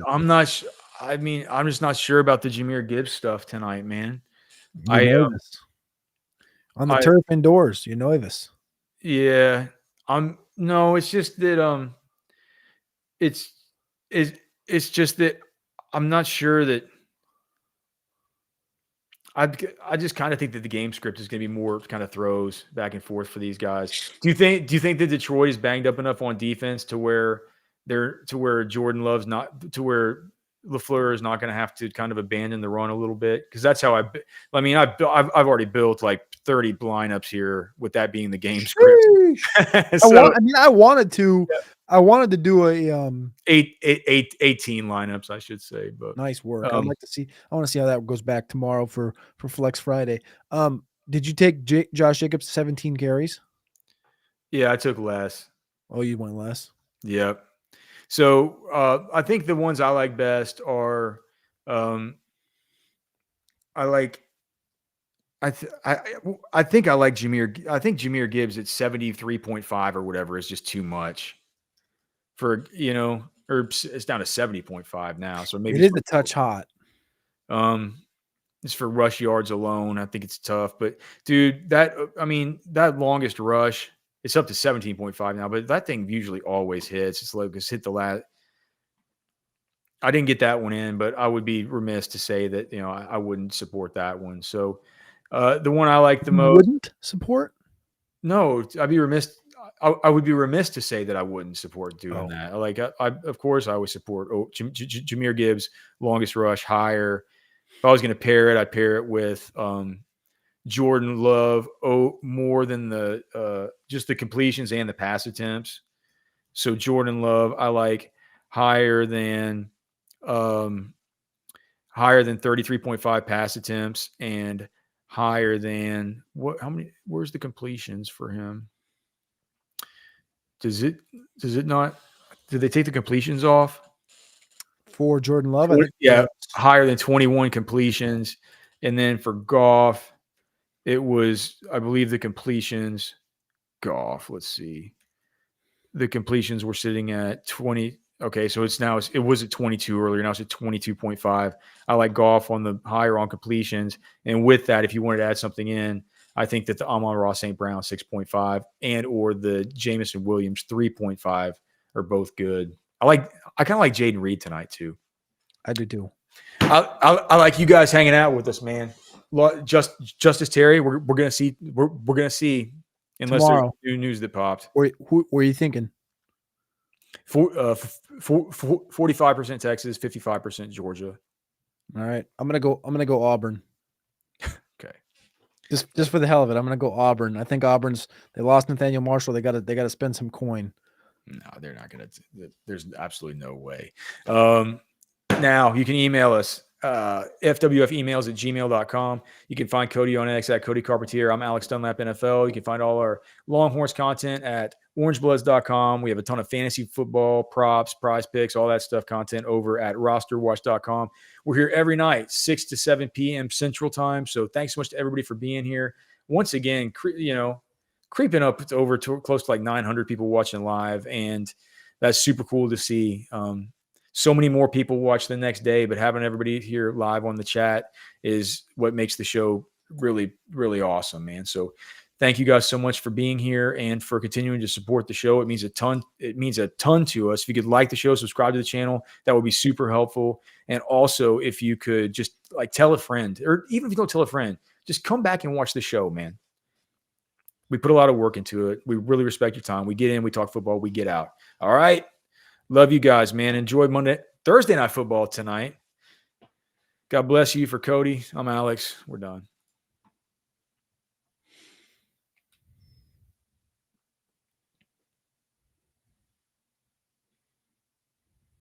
I'm not. I'm just not sure about the Jahmyr Gibbs stuff tonight, man. You know this. On the turf indoors, you know this. Yeah. No, it's just that it's just that I'm not sure that I just kind of think that the game script is going to be more kind of throws back and forth for these guys. Do you think that Detroit is banged up enough on defense to where Jordan Love's not to where LaFleur is not going to have to kind of abandon the run a little bit? Because that's how I've already built like 30 lineups here with that being the game script. So, I wanted to do a 18 lineups, I should say, but nice work. I want to see how that goes back tomorrow for Flex Friday. Did you take Josh Jacobs 17 carries? Yeah, I took less. Oh, you went less? Yep. So I think the ones I like best are I think I like Jahmyr. I think Jahmyr Gibbs at 73.5 or whatever is just too much for, or it's down to 70.5 now. So maybe it is a touch hot. Just for rush yards alone, I think it's tough. But dude, that longest rush, it's up to 17.5 now, but that thing usually always hits. It's like it's hit the last. I didn't get that one in, but I would be remiss to say that, I wouldn't support that one. So the one I like the most. Wouldn't support? No, I'd be remiss. I would be remiss to say that I wouldn't support doing that. Like, of course, I would support Jahmyr Gibbs, longest rush, higher. If I was going to pair it, I'd pair it with Jordan Love more than the just the completions and the pass attempts. So Jordan Love, I like higher than 33.5 pass attempts and higher than where's the completions for him? Does it not? Did they take the completions off for Jordan Love? Higher than 21 completions, and then for Goff, it was, I believe, the completions. Goff, let's see, the completions were sitting at 20. Okay, so it was at 22 earlier. Now it's at 22.5. I like Goff on the higher on completions, and with that, if you wanted to add something in, I think that the Amon-Ra St. Brown 6.5 and or the Jameson Williams 3.5 are both good. I kind of like Jaden Reed tonight too. I do too. I like you guys hanging out with us, man. Justice Terry, we're gonna see. We're gonna see unless tomorrow. There's new news that popped. Who are you thinking? 45% Texas, 55% Georgia. All right, I'm gonna go Auburn. Okay. Just for the hell of it, I'm gonna go Auburn. I think they lost Nathaniel Marshall. They gotta spend some coin. No, they're not gonna. There's absolutely no way. Now you can email us fwfemails@gmail.com. You can find Cody on X at Cody Carpentier. I'm Alex Dunlap NFL. You can find all our Longhorns content at orangebloods.com. We have a ton of fantasy football props, prize picks, all that stuff content over at rosterwatch.com. We're here every night, 6 to 7 p.m. Central Time. So thanks so much to everybody for being here. Once again, creeping up over to close to like 900 people watching live, and that's super cool to see. So many more people watch the next day, but having everybody here live on the chat is what makes the show really, really awesome, man. So thank you guys so much for being here and for continuing to support the show. It means a ton. It means a ton to us. If you could like the show, subscribe to the channel, that would be super helpful. And also, if you could just like tell a friend, or even if you don't tell a friend, just come back and watch the show, man. We put a lot of work into it. We really respect your time. We get in, we talk football, we get out. All right. Love you guys, man. Enjoy Thursday night football tonight. God bless you. For Cody, I'm Alex. We're done.